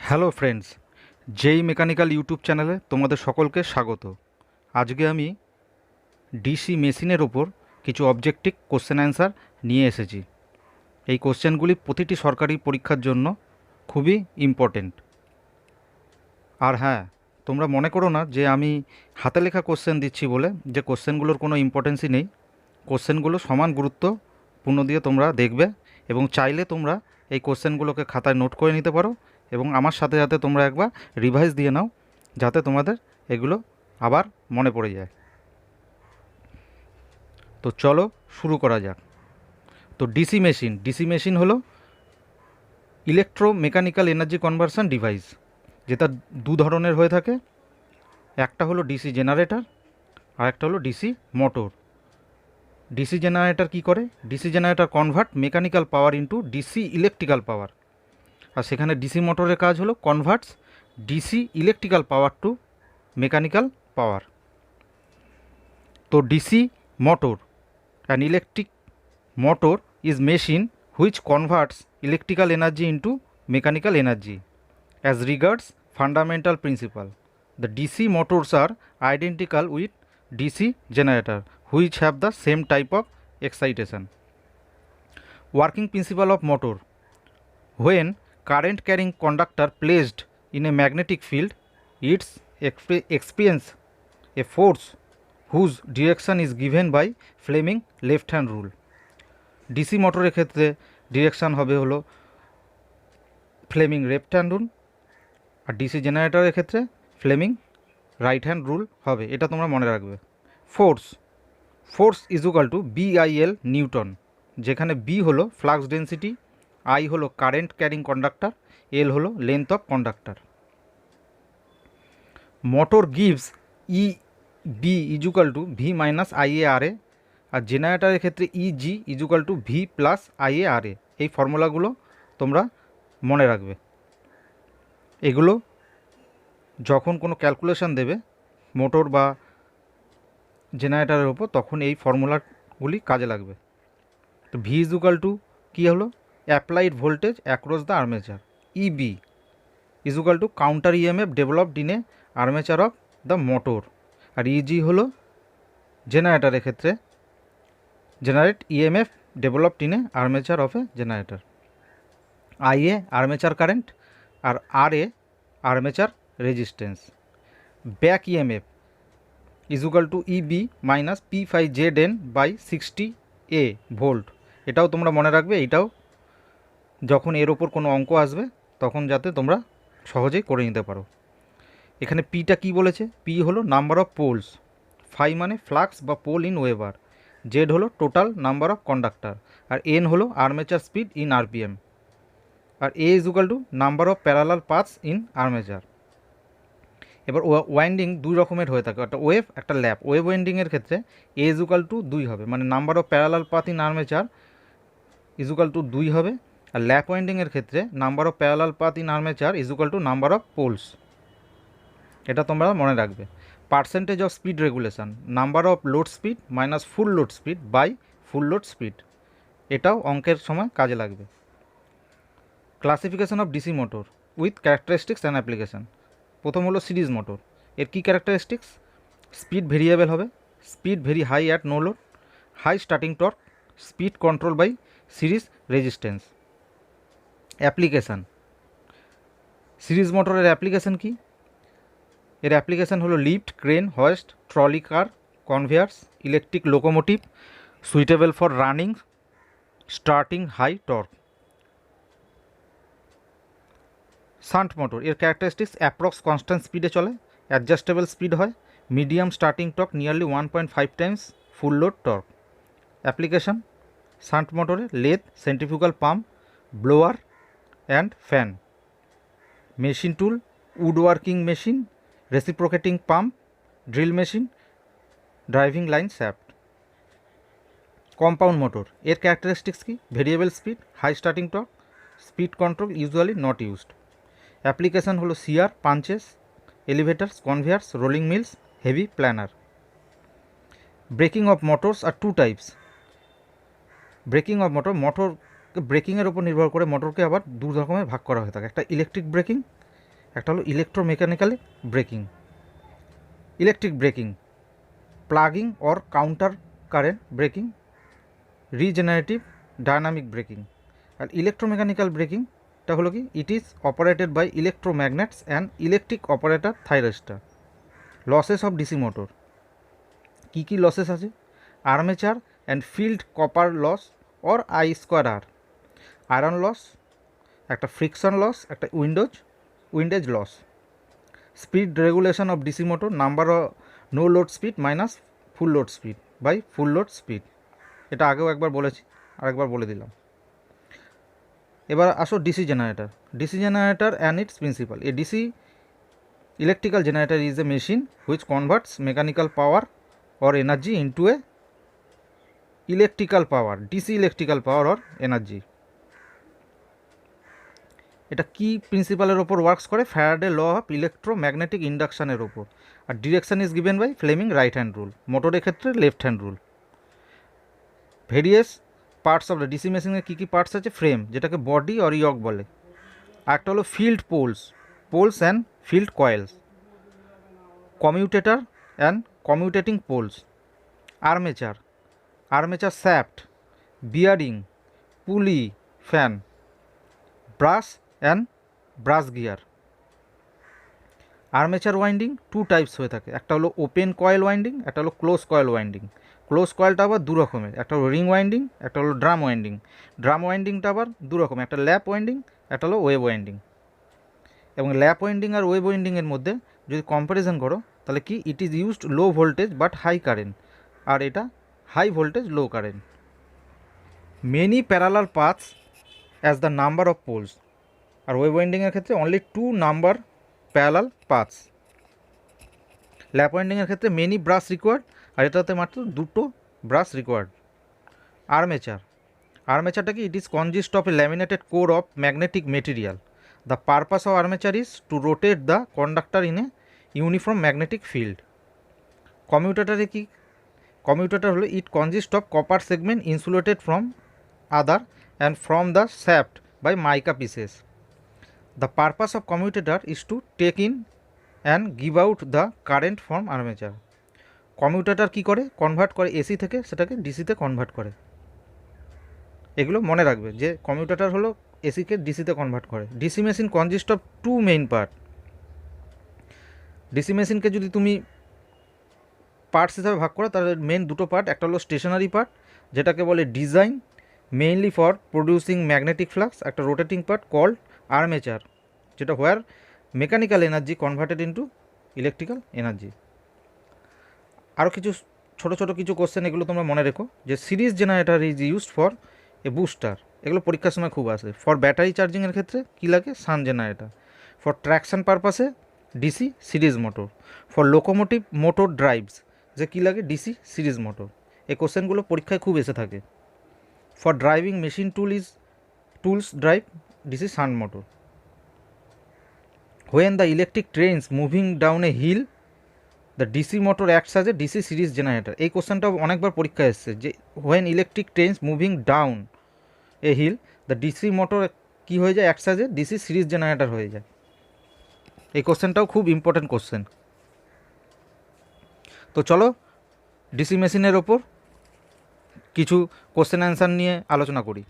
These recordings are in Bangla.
হ্যালো ফ্রেন্ডস, জেই মেকানিক্যাল ইউটিউব চ্যানেলে তোমাদের সকলকে স্বাগত। আজকে আমি ডিসি মেশিনের ওপর কিছু অবজেক্টিভ কোশ্চেন অ্যান্সার নিয়ে এসেছি। এই কোশ্চেনগুলি প্রতিটি সরকারি পরীক্ষার জন্য খুবই ইম্পর্টেন্ট। আর হ্যাঁ, তোমরা মনে করো না যে আমি হাতে লেখা কোশ্চেন দিচ্ছি বলে যে কোশ্চেনগুলোর কোনো ইম্পর্টেন্সই নেই। কোশ্চেনগুলো সমান গুরুত্বপূর্ণ দিয়ে তোমরা দেখবে এবং চাইলে তোমরা এই কোশ্চেনগুলোকে খাতায় নোট করে নিতে পারো এবং আমার সাথে সাথে তোমরা একবার রিভাইজ দিয়ে নাও, যাতে তোমাদের এগুলো আবার মনে পড়ে যায়। তো চলো শুরু করা যাক। তো ডিসি মেশিন হলো ইলেকট্রোমেকানিক্যাল এনার্জি কনভার্সন ডিভাইস, যেটা দু ধরনের হয়ে থাকে। একটা হলো ডিসি জেনারেটর আর একটা হলো ডিসি মোটর। ডিসি জেনারেটর কী করে? DC generator convert mechanical power into DC electrical power. আর সেখানে ডিসি মোটরের কাজ হলো converts DC electrical power to mechanical power. তো DC motor, an electric motor is machine which converts electrical energy into mechanical energy as regards fundamental principle. The DC motors are identical with DC generator which have the same type of excitation. Working principle of motor: when current carrying conductor placed in a magnetic field, it experience a force whose direction is given by Fleming left hand rule. DC মোটরের ক্ষেত্রে ডিরেকশান হবে হলো ফ্লেমিং লেফট হ্যান্ড রুল, আর ডিসি জেনারেটরের ক্ষেত্রে ফ্লেমিং রাইট হ্যান্ড রুল হবে। এটা তোমরা মনে রাখবে। Force is equal to BIL newton, যেখানে বি হলো ফ্লাক্স ডেন্সিটি, আই হলো কারেন্ট ক্যারিং কন্ডাক্টর, এল হলো length of conductor. Motor gives B is equal to V minus IARA, আর জেনারেটারের ক্ষেত্রে E G is equal to V plus IARA। এই ফর্মুলাগুলো তোমরা মনে রাখবে। এগুলো যখন কোনো ক্যালকুলেশন দেবে মোটর বা জেনারেটারের ওপর, তখন এই ফর্মুলাগুলি কাজে লাগবে। তো ভি ইজ ইকুয়াল টু কী হলো? Applied voltage across the armature. Eb is equal to counter EMF developed in a armature of the motor. আর ইজি হলো জেনারেটারের ক্ষেত্রে generate EMF developed in a armature of a generator. IA armature current, আর RA armature resistance. Back EMF is equal to EB minus P5ZN by 60A volt. এটাও তোমরা মনে রাখবে। এইটাও যখন এর ওপর কোনো অঙ্ক আসবে তখন যাতে তোমরা সহজেই করে নিতে পারো। এখানে পিটা কি বলেছে? পি হলো নাম্বার অফ পোলস, ফাই মানে ফ্লাক্স বা পোল ইন ওয়েবার, জেড হলো টোটাল নাম্বার অফ কন্ডাক্টর, আর এন হলো আর্মেচার স্পিড ইন RPM, আর A is equal to number of parallel paths in armature. এবার ওয়াইন্ডিং দুই রকমের হয়ে থাকে, একটা ওয়েভ একটা ল্যাপ। ওয়েভ ওয়াইন্ডিংয়ের ক্ষেত্রে এ ইজ ইকুয়াল টু 2 হবে, মানে number of parallel path in armature is equal to 2 হবে। আর ল্যাপ ওয়াইন্ডিংয়ের ক্ষেত্রে number of parallel path in armature is equal to number of poles. এটা তোমরা মনে রাখবে। Percentage of speed regulation, number of load speed minus full load speed by full load speed, এটাও অঙ্কের সময় কাজে লাগবে। Classification of DC motor with characteristics and application. প্রথম হলো সিরিজ মোটর। এর কী ক্যারেক্টারিস্টিক্স? স্পিড ভেরিয়েবল হবে, speed very high at no load, high starting torque, speed control by series resistance. Application, series মোটরের অ্যাপ্লিকেশান কি? এর অ্যাপ্লিকেশান হলো lift, crane, hoist, trolley car, conveyors, electric locomotive, suitable for running starting high torque. Shunt motor, এর ক্যারেক্টারিস্টিক্স অ্যাপ্রক্স কনস্ট্যান্ট স্পিডে চলে, অ্যাডজাস্টেবল স্পিড হয়, medium starting torque nearly 1.5 times full load torque. Application shunt মোটরে lathe, centrifugal pump, blower and fan, machine tool, wood working machine, reciprocating pump, drill machine, driving line shaft. Compound motor, এর ক্যারেক্টারিস্টিক্স কি? Variable speed, high starting torque, speed control usually not used. Application হলো shear, punches, elevators, conveyors, rolling mills, heavy planer. Braking of motors আর two types. Braking of motor ব্রেকিংয়ের ওপর নির্ভর করে মোটরকে আবার দু রকমের ভাগ করা হয়ে থাকে। একটা ইলেকট্রিক ব্রেকিং একটা হলো electromechanical braking, electric braking, plugging or counter current braking, regenerative dynamic braking. আর ইলেকট্রোমেকানিক্যাল ব্রেকিংটা হলো কি, it is operated by electromagnets and electric operator thyristor. Losses of DC motor, কী কী লসেস আছে? Armature and field copper loss or I square R, iron loss, একটা ফ্রিকশন লস, একটা windage loss. Speed regulation of DC motor, number of no load speed minus full load speed by full load speed. এটা আগেও একবার বলেছি, আরেকবার বলে দিলাম। এবার আসো DC generator. DC generator and it's principal. A DC electrical generator is a machine which converts mechanical power or energy into a electrical power, DC electrical power or energy। এটা কি প্রিন্সিপালের ওপর ওয়ার্কস করে? ফ্যারাডে ল অফ ইলেকট্রোম্যাগনেটিক ইন্ডাকশানের ওপর। আর direction is given by Fleming right hand rule, মোটরের ক্ষেত্রে left hand rule. Various parts of the DC মেশিনের কী কী পার্টস আছে? ফ্রেম, যেটাকে বডি অর ইয়ক বলে। একটা হলো field poles and field coils, commutator and commutating poles, armature shaft, bearing, pulley, fan, brush and brush gear. Armature winding two types হয়ে থাকে, একটা হলো ওপেন কয়েল ওয়াইন্ডিং, একটা হলো ক্লোজ কয়েল ওয়াইন্ডিং। ক্লোজ কয়েলটা আবার দু রকমের, একটা হলো রিং ওয়াইন্ডিং, একটা হলো ড্রাম ওয়াইন্ডিং। ড্রাম ওয়াইন্ডিংটা আবার দু রকমের, একটা ল্যাপ ওয়াইন্ডিং, একটা হলো ওয়েভ ওয়াইন্ডিং। এবং ল্যাপ ওয়াইন্ডিং আর ওয়েভ ওয়াইন্ডিংয়ের মধ্যে যদি কম্প্যারিজন করো তাহলে কি, it is used low voltage but high current, আর এটা high voltage low current. Many parallel paths as the number of poles. আর ওয়েভ ওয়াইন্ডিংয়ের ক্ষেত্রে only 2 number parallel paths. Lap ওয়াইন্ডিংয়ের ক্ষেত্রে মেনি ব্রাশ রিকোয়ার্ড, আর এটাতে মাত্র 2টো ব্রাশ রিকোয়ার্ড। আর্মেচারটা কি, it is consist of a laminated core of magnetic material. The purpose of armature is to rotate the conductor in a uniform magnetic field. কমিউটেটরে কি, কমিউটেটর হলো it consist of copper segment insulated from other and from the shaft by mica pieces. The purpose of commutator is to take in and give out the current from armature. Commutator কী করে, কনভার্ট করে এসি থেকে সেটাকে ডিসিতে কনভার্ট করে। এগুলো মনে রাখবে যে কমিউটেটর হলো এসিকে ডিসিতে কনভার্ট করে। DC machine consist of 2 main part. DC মেশিনকে যদি তুমি পার্টস হিসাবে ভাগ করো তাহলে মেন 2টো পার্ট, একটা হলো স্টেশনারি পার্ট যেটাকে বলে design mainly for producing magnetic flux, একটা রোটেটিং পার্ট কল্ড আর্মেচার, যেটা where mechanical energy converted into electrical energy. আরও কিছু ছোটো ছোটো কিছু কোশ্চেন, এগুলো তোমরা মনে রেখো, যে series generator is used for a booster, এগুলো পরীক্ষার সময় খুব আসে। ফর ব্যাটারি চার্জিংয়ের ক্ষেত্রে কী লাগে, সান জেনারেটর। ফর ট্র্যাকশন পারপাসে DC series motor. For locomotive motor drives যে কী লাগে, ডিসি সিরিজ মোটর। এই কোশ্চেনগুলো পরীক্ষায় খুব এসে থাকে। For driving machine tools drive DC shunt motor. When the electric trains moving down a hill the DC motor acts as a DC series generator. এই কোশ্চেনটাও অনেকবার পরীক্ষায় এসছে, যে when electric trains moving down a hill the DC motor কী হয়ে যায়, acts as a DC series generator হয়ে যায়। এই কোশ্চেনটাও খুব ইম্পর্টেন্ট কোশ্চেন। তো চলো ডিসি মেশিনের ওপর কিছু কোশ্চেন অ্যান্সার নিয়ে আলোচনা করি।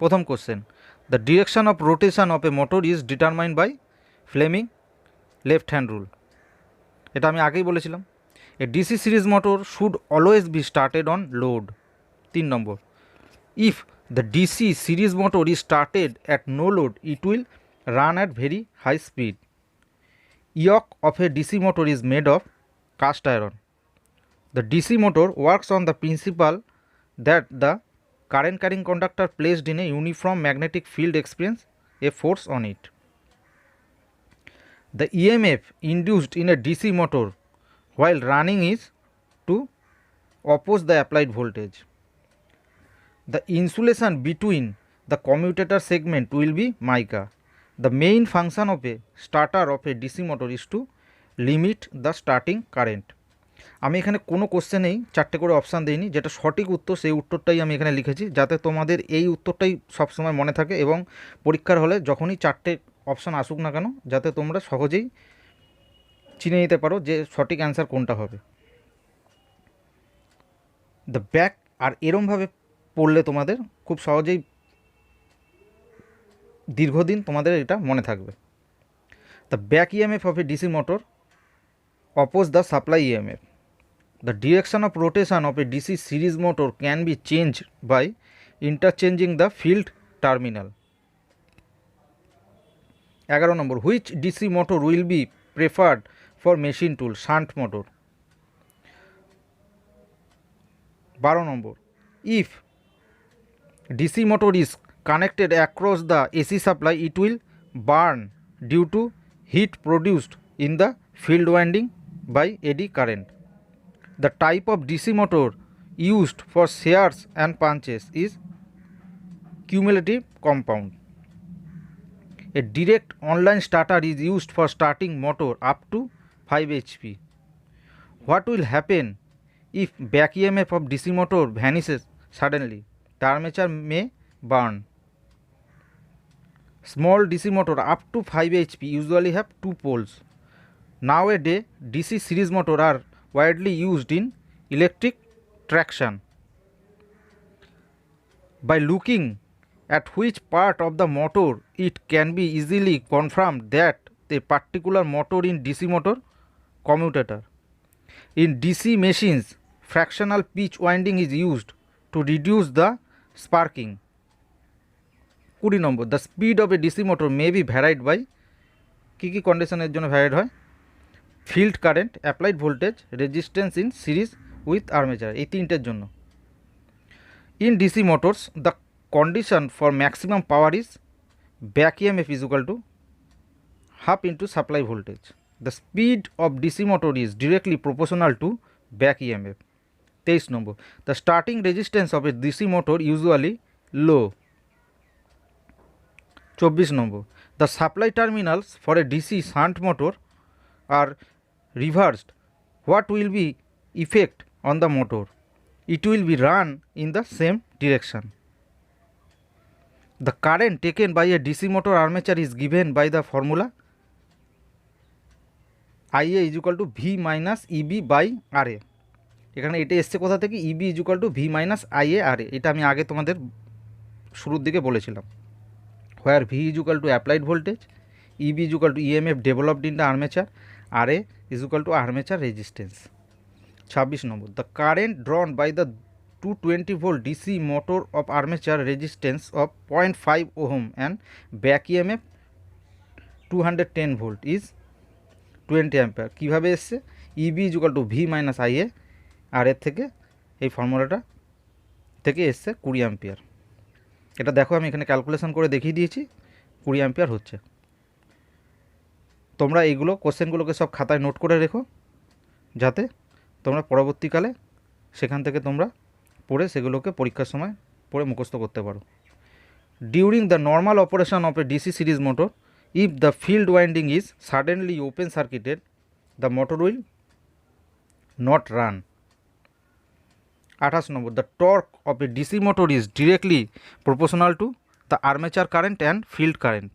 প্রথম question, the direction of rotation of a motor is determined by Fleming left hand rule. এটা আমি আগেই বলেছিলাম। A DC series motor should always be started on load. 3 নম্বর, if the DC series motor is started at no load it will run at very high speed. Yoke of a DC motor is made of cast iron. The DC motor works on the principle that the current carrying conductor placed in a uniform magnetic field experience a force on it. The EMF induced in a DC motor while running is to oppose the applied voltage. The insulation between the commutator segment will be mica. The main function of a starter of a DC motor is to limit the starting current. আমি এখানে কোনো কোশ্চেনেই 4টে করে অপশান দিইনি, যেটা সঠিক উত্তর সেই উত্তরটাই আমি এখানে লিখেছি, যাতে তোমাদের এই উত্তরটাই সবসময় মনে থাকে এবং পরীক্ষার হলে যখনই 4টে অপশান আসুক না কেন, যাতে তোমরা সহজেই চিনে নিতে পারো যে সঠিক অ্যান্সার কোনটা হবে। দ্য ব্যাক, আর এরমভাবে পড়লে তোমাদের খুব সহজেই দীর্ঘদিন তোমাদের এটা মনে থাকবে। The back EMF of a DC motor oppose the supply EMF. The direction of rotation of a DC series motor can be changed by interchanging the field terminal. 11 number, which DC motor will be preferred for machine tool? Shunt motor. 12 number, if DC motor is connected across the AC supply, it will burn due to heat produced in the field winding by eddy current. The type of DC motor used for shears and punches is cumulative compound. A direct online starter is used for starting motor up to 5 HP. What will happen if back EMF of DC motor vanishes suddenly? The armature may burn. Small DC motor up to 5 HP usually have 2 poles. Nowadays, DC series motor are widely used in electric traction. By looking at which part of the motor, it can be easily confirmed that a particular motor in DC motor commutator. In DC machines, fractional pitch winding is used to reduce the sparking. 20 number, the speed of a DC motor may be varied by কি কন্ডিশনের জন্য ভ্যারিড হয়? Field current, applied voltage, resistance in series with armature, এই তিনটের জন্য। In DC motors the condition for maximum power is back EMF is equal to half into supply voltage. The speed of DC motor is directly proportional to back EMF. 23 number, the starting resistance of a DC motor usually low. 24 number, the supply terminals for a DC shunt motor are reversed. What will be effect on the motor? It will be run in the same direction. The current taken by a DC motor armature is given by the formula IA is equal to V minus EB by RA. এখানে এটা এসছে কোথা থেকে? EB is equal to V minus IA RA. এটা আমি আগে তোমাদের শুরুর দিকে বলেছিলাম। where V is equal to applied voltage, EB is equal to EMF developed in the armature, RA is equal to armature resistance. 26 number, the current drawn by the 220 volt DC motor of armature resistance of 0.5 ohm and back EMF 210 volt is 20 ampere. কিভাবে এসছে? EB is equal to V minus IA, আর এর থেকে এই ফর্মুলাটা থেকে এসছে 20 অ্যাম্পিয়ার। এটা দেখো আমি এখানে ক্যালকুলেশন করে দেখিয়ে দিয়েছি, 20 অ্যাম্পিয়ার হচ্ছে। তোমরা এইগুলো কোশ্চেনগুলোকে সব খাতায় নোট করে রেখো, যাতে তোমরা পরবর্তীকালে সেখান থেকে তোমরা পড়ে সেগুলোকে পরীক্ষার সময় পড়ে মুখস্থ করতে পারো। During the normal operation of a DC series motor, if the field winding is suddenly open circuited, the motor will not run. 28 number, the torque of a DC motor is directly proportional to the armature current and field current.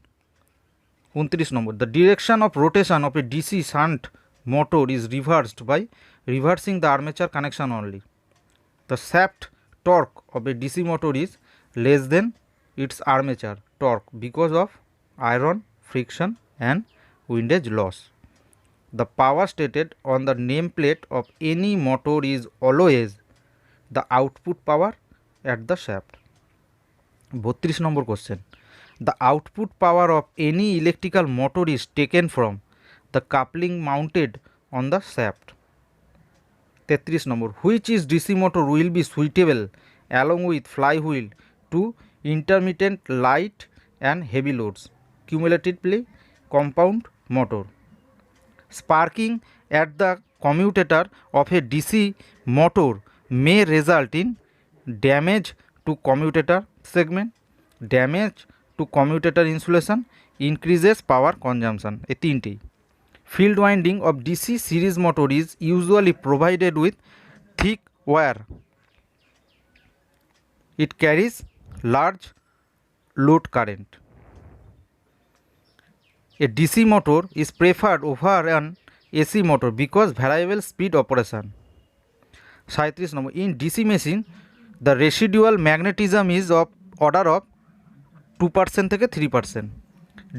29 number, the direction of rotation of a DC shunt motor is reversed by reversing the armature connection only. The shaft torque of a DC motor is less than its armature torque because of iron friction and windage loss. The power stated on the nameplate of any motor is always the output power at the shaft. 32 number question, the output power of any electrical motor is taken from the coupling mounted on the shaft. 33 number, which is DC motor will be suitable along with flywheel to intermittent light and heavy loads, cumulatively compound motor. Sparking at the commutator of a DC motor may result in damage to commutator segment, damage to commutator insulation, increases power consumption. এই তিনটেই। Field winding of DC series motor is usually provided with thick wire. It carries large load current. A DC motor is preferred over an AC motor because variable speed operation. 37 number, in DC machine the residual magnetism is of order of 2% থেকে 3%.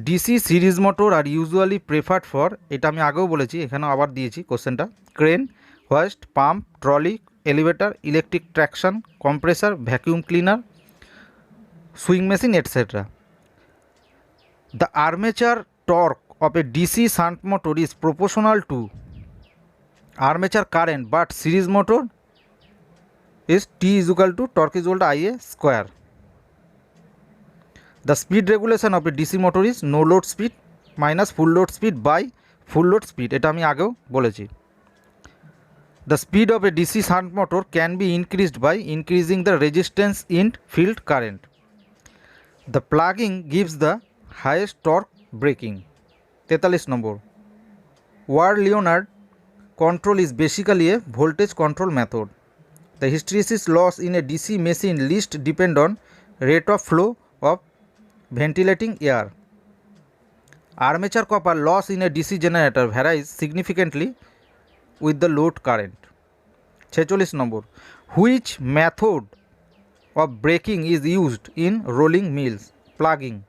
DC সিরিজ মোটর আর ইউজুয়ালি প্রেফার্ড ফর, এটা আমি আগেও বলেছি, এখানেও আবার দিয়েছি কোশ্চেনটা, crane, hoist, pump, trolley, elevator, electric traction, compressor, vacuum cleaner, swing machine etcetera. The armature torque of a DC shunt motor is proportional to armature current, but series motor is T is equal to torque is equal to Ia square. The speed regulation of a DC motor is no load speed minus full load speed by full load speed, এটা আমি আগেও বলেছি। The speed of a DC shunt motor can be increased by increasing the resistance in field current. The plugging gives the highest torque braking. 43 number, Ward Leonard control is basically a voltage control method. The hysteresis loss in a DC machine least depend on rate of flow of ventilating air. Armature copper loss in a DC generator varies significantly with the load current. 46 number, Which method of braking is used in rolling mills? Plugging.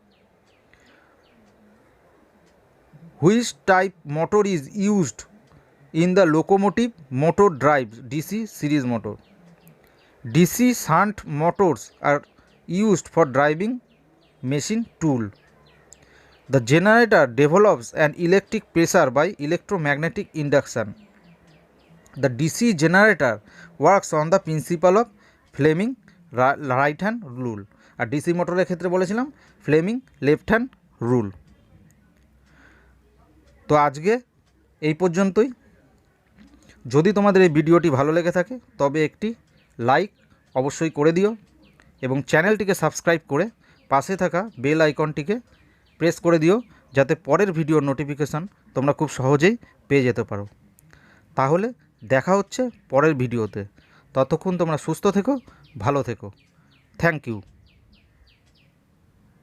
Which type motor is used in the locomotive motor drives DC series motor? DC shunt motors are used for driving machine tool. The generator develops an electric pressure by electromagnetic induction. The DC generator works on the principle of Fleming right hand rule. R DC মোটরের ক্ষেত্রে বলেছিলাম ফ্লেমিং লেফট হ্যান্ড রুল। তো আজকে এই পর্যন্তই। যদি তোমাদের এই ভিডিওটি ভালো লেগে থাকে তবে একটি লাইক অবশ্যই করে দিও এবং চ্যানেলটিকে সাবস্ক্রাইব করে পাশে থাকা বেল আইকনটিকে প্রেস করে দিও, যাতে পরের ভিডিওর নোটিফিকেশান তোমরা খুব সহজেই পেয়ে যেতে পারো। তাহলে দেখা হচ্ছে পরের ভিডিওতে। ততক্ষণ তোমরা সুস্থ থেকো, ভালো থেকো। Thank you.